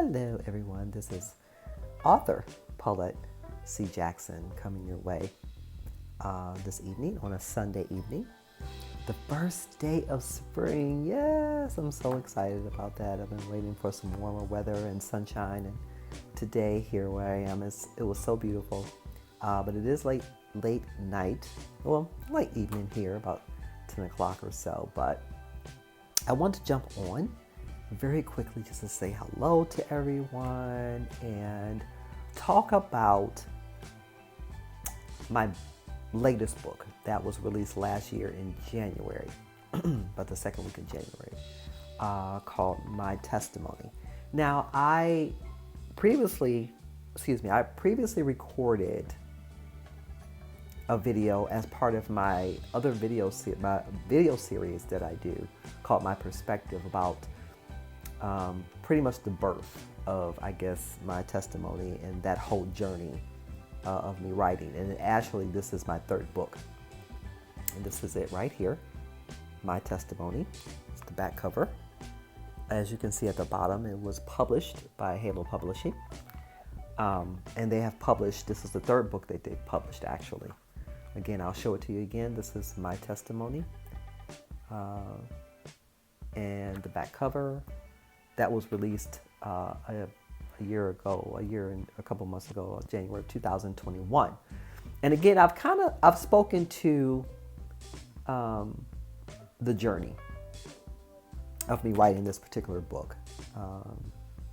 Hello, everyone. This is author Paulette C. Jackson coming your way this evening on a Sunday evening. The first day of spring. Yes, I'm so excited about that. I've been waiting for some warmer weather and sunshine. And today, here where I am, it was so beautiful. But it is late night. Well, late evening here, about 10 o'clock or so. But I want to jump on very quickly just to say hello to everyone and talk about my latest book that was released last year in January, about the second week of January, called My Testimony. Now, I previously recorded a video as part of my other video series that I do called My Perspective, about pretty much the birth of, I guess, my testimony and that whole journey of me writing. And actually, this is my third book. And this is it right here, My Testimony. It's the back cover. As you can see at the bottom, it was published by Halo Publishing. And they have published, this is the third book that they've published, actually. Again, I'll show it to you again. This is My Testimony. And the back cover. That was released a year and a couple months ago, January 2021. And again, I've spoken to the journey of me writing this particular book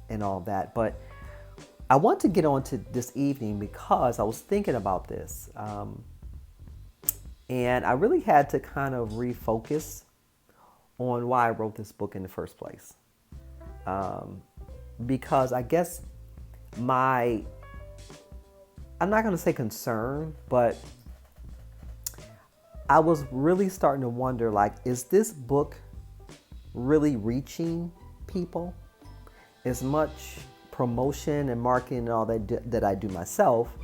and all that. But I want to get on to this evening because I was thinking about this. And I really had to kind of refocus on why I wrote this book in the first place. Because I guess I'm not going to say concern, but I was really starting to wonder, like, is this book really reaching people? As much promotion and marketing and all that I do myself,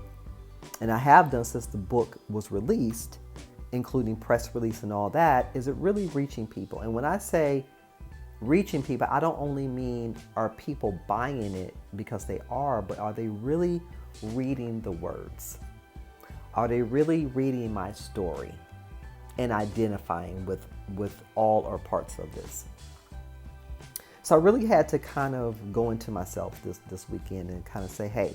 and I have done since the book was released, including press release and all that, is it really reaching people? And when I say reaching people, I don't only mean are people buying it because they are, but are they really reading the words? Are they really reading my story and identifying with all or parts of this? So I really had to kind of go into myself this weekend and kind of say, hey,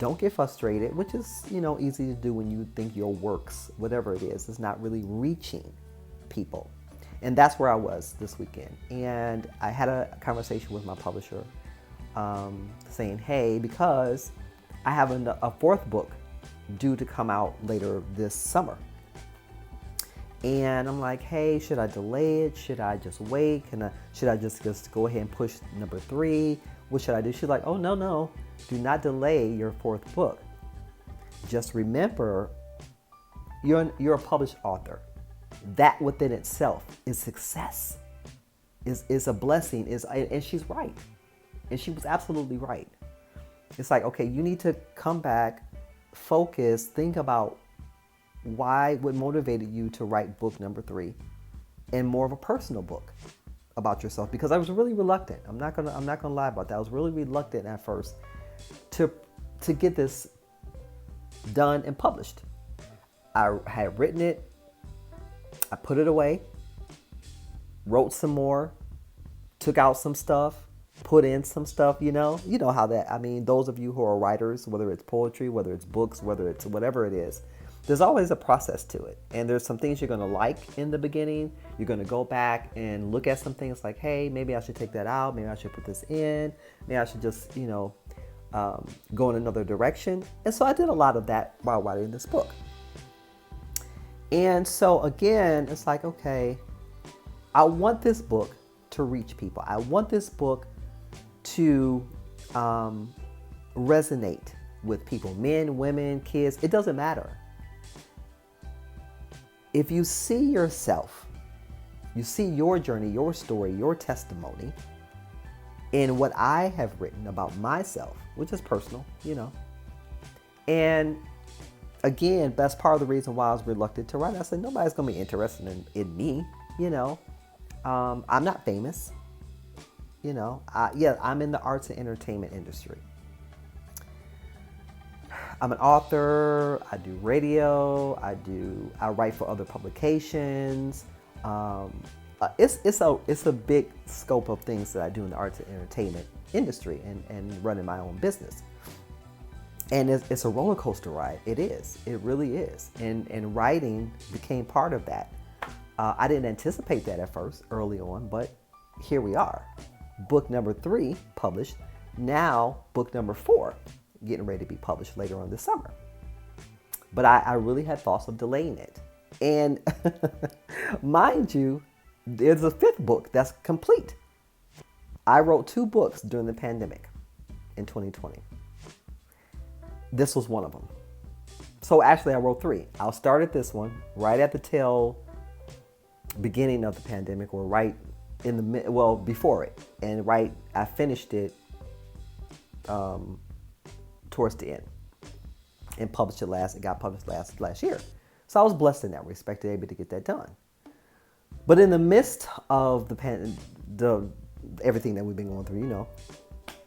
don't get frustrated, which is, easy to do when you think your works, whatever it is not really reaching people. And that's where I was this weekend. And I had a conversation with my publisher saying, hey, because I have a fourth book due to come out later this summer. And I'm like, hey, should I delay it? Should I just wait? Should I just go ahead and push number 3? What should I do? She's like, oh, no, do not delay your fourth book. Just remember, you're a published author. That within itself is success, is a blessing, and she's right. And she was absolutely right. It's like, okay, you need to come back, focus, think about what motivated you to write book number 3 and more of a personal book about yourself, because I was really reluctant. I'm not gonna lie about that. I was really reluctant at first to get this done and published. I had written it, I put it away, wrote some more, took out some stuff, put in some stuff, you know how that, those of you who are writers, whether it's poetry, whether it's books, whether it's whatever it is, there's always a process to it. And there's some things you're going to like in the beginning. You're going to go back and look at some things like, hey, maybe I should take that out. Maybe I should put this in. Maybe I should just, go in another direction. And so I did a lot of that while writing this book. And so again, it's like, okay, I want this book to reach people. I want this book to resonate with people, men, women, kids, it doesn't matter. If you see yourself, you see your journey, your story, your testimony in what I have written about myself, which is personal, And again, that's part of the reason why I was reluctant to write. I said, nobody's going to be interested in me, I'm not famous. Yeah, I'm in the arts and entertainment industry. I'm an author. I do radio. I write for other publications. Um, it's a big scope of things that I do in the arts and entertainment industry, and running my own business. And it's a roller coaster ride. It is. It really is. And writing became part of that. I didn't anticipate that at first, early on, but here we are. Book number 3 published. Now book number 4 getting ready to be published later on this summer. But I really had thoughts of delaying it. And mind you, there's a 5th book that's complete. I wrote 2 books during the pandemic in 2020. This was one of them. So actually I wrote 3. I started this one right at the tail beginning of the pandemic, or right in the before it, and I finished it towards the end and published it last. It got published last year. So I was blessed in that respect to be able to get that done. But in the midst of the everything that we've been going through,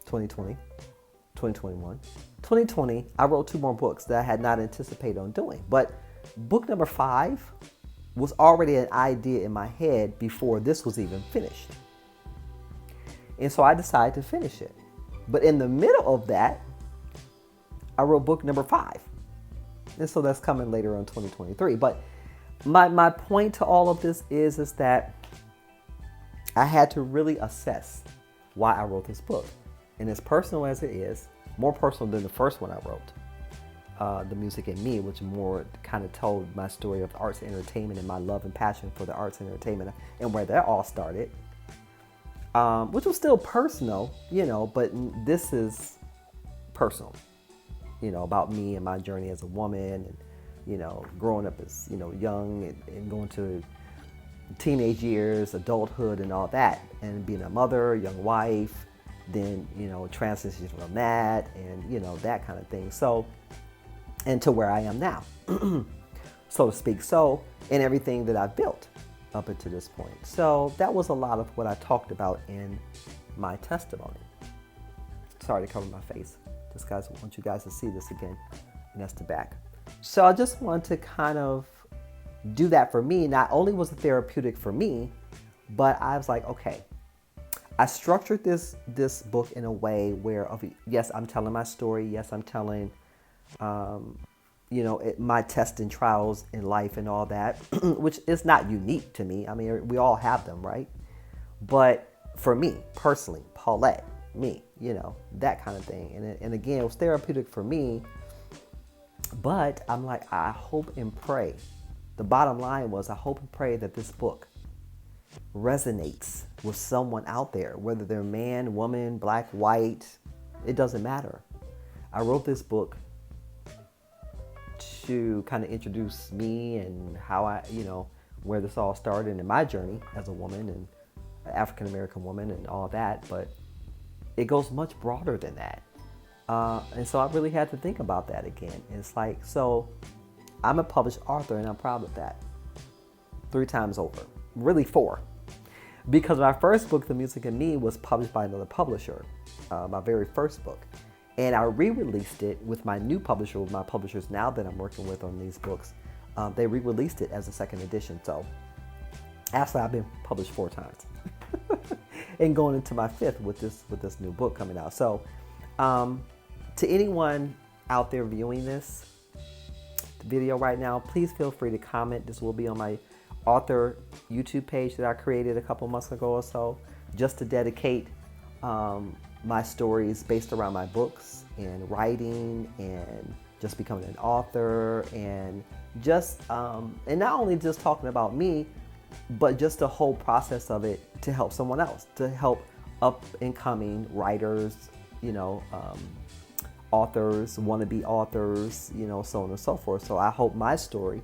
2020, 2021, 2020, I wrote 2 more books that I had not anticipated on doing. But book number 5 was already an idea in my head before this was even finished. And so I decided to finish it. But in the middle of that, I wrote book number 5. And so that's coming later on 2023. But my point to all of this is that I had to really assess why I wrote this book. And as personal as it is, more personal than the first one I wrote, The Music in Me, which more kind of told my story of arts and entertainment and my love and passion for the arts and entertainment and where that all started, which was still personal, but this is personal, about me and my journey as a woman, and, growing up as, young and going to teenage years, adulthood and all that, and being a mother, young wife, then, transition from that and, that kind of thing. So, and to where I am now, so to speak. So, and everything that I've built up until this point. So that was a lot of what I talked about in my testimony. Sorry to cover my face. Just guys, I want you guys to see this again. And that's the back. So I just want to kind of do that for me. Not only was it therapeutic for me, but I was like, okay, I structured this book in a way where, yes, I'm telling my story. Yes, I'm telling, my tests and trials in life and all that, which is not unique to me. I mean, we all have them, right? But for me, personally, Paulette, me, that kind of thing. And again, it was therapeutic for me. But I'm like, I hope and pray. The bottom line was, I hope and pray that this book resonates with someone out there, whether they're man, woman, black, white, it doesn't matter. I wrote this book to kind of introduce me and how I, where this all started in my journey as a woman and African-American woman and all that, but it goes much broader than that. And so I really had to think about that again. It's like, so I'm a published author and I'm proud of that. 3 times over, really 4. Because my first book, The Music in Me, was published by another publisher, my very first book. And I re-released it with my new publisher, with my publishers now that I'm working with on these books. They re-released it as a 2nd edition. So actually I've been published 4 times and going into my 5th with this new book coming out. So to anyone out there viewing this video right now, please feel free to comment. This will be on my author YouTube page that I created a couple months ago or so, just to dedicate my stories based around my books and writing and just becoming an author, and just and not only just talking about me, but just the whole process of it to help someone else, to help up and coming writers, authors, wannabe authors, so on and so forth. So I hope my story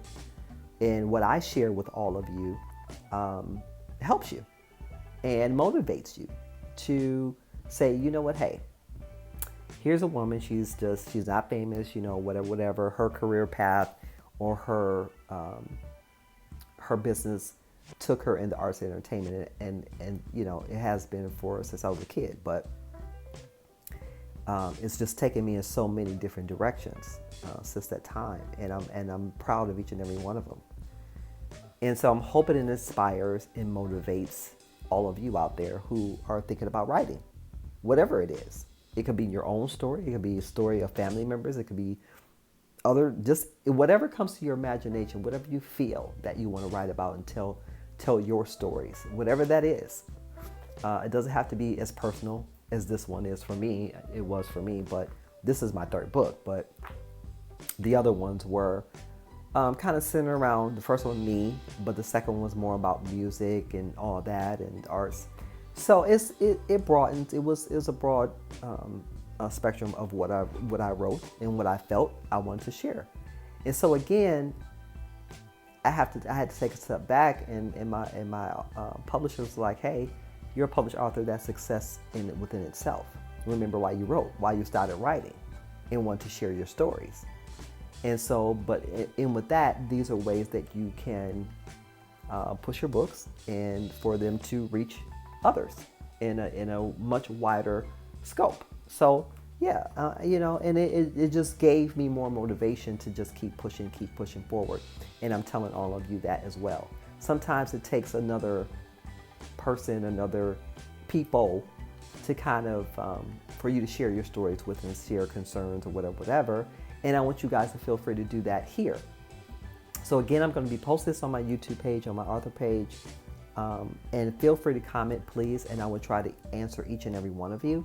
and what I share with all of you helps you and motivates you to say, you know what, hey, here's a woman, she's not famous, whatever her career path or her business took her into arts and entertainment, and you know, it has been for since I was a kid, but it's just taken me in so many different directions since that time, and I'm proud of each and every one of them. And so I'm hoping it inspires and motivates all of you out there who are thinking about writing, whatever it is. It could be your own story. It could be a story of family members. It could be just whatever comes to your imagination, whatever you feel that you want to write about and tell your stories, whatever that is. It doesn't have to be as personal as this one is for me. It was for me, but this is my third book. But the other ones were kind of centered around, the first one, me, but the second one was more about music and all that and arts. So it broadened. It was a broad spectrum of what I wrote and what I felt I wanted to share. And so again, I had to take a step back, and my publisher was like, hey, you're a published author. That's success within itself. Remember why you wrote, why you started writing, and want to share your stories. And so, but in with that, these are ways that you can push your books and for them to reach others in a much wider scope. So yeah, you know, and it just gave me more motivation to just keep pushing forward. And I'm telling all of you that as well. Sometimes it takes another person, another people to kind of, for you to share your stories with and share concerns or whatever. And I want you guys to feel free to do that here. So again, I'm going to be posting this on my YouTube page, on my author page. And feel free to comment, please, and I will try to answer each and every one of you.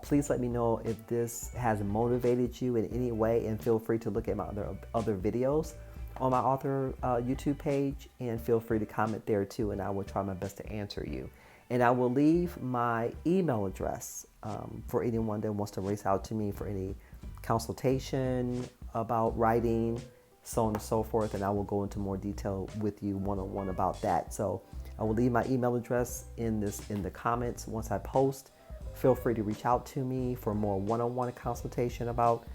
Please let me know if this has motivated you in any way, and feel free to look at my other videos on my author YouTube page, and feel free to comment there too, and I will try my best to answer you. And I will leave my email address for anyone that wants to reach out to me for any consultation about writing, so on and so forth, and I will go into more detail with you one-on-one about that. So I will leave my email address in the comments once I post. Feel free to reach out to me for more one-on-one consultation about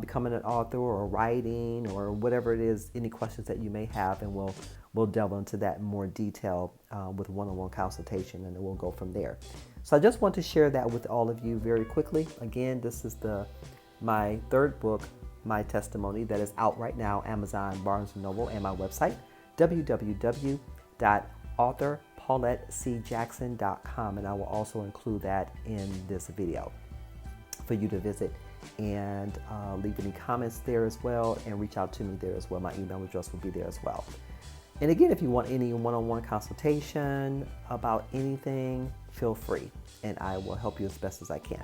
becoming an author or writing or whatever it is, any questions that you may have, and we'll delve into that in more detail with one-on-one consultation, and then we'll go from there. So I just want to share that with all of you very quickly. Again, this is my third book, My Testimony, that is out right now, Amazon, Barnes & Noble, and my website, www.authorpaulettecjackson.com, and I will also include that in this video for you to visit and leave any comments there as well, and reach out to me there as well. My email address will be there as well. And again, if you want any one-on-one consultation about anything, feel free, and I will help you as best as I can.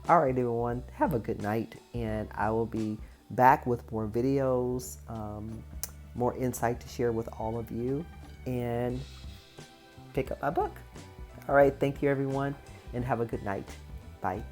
All right, everyone, have a good night, and I will be back with more videos, more insight to share with all of you, and pick up my book. All right, thank you, everyone, and have a good night. Bye.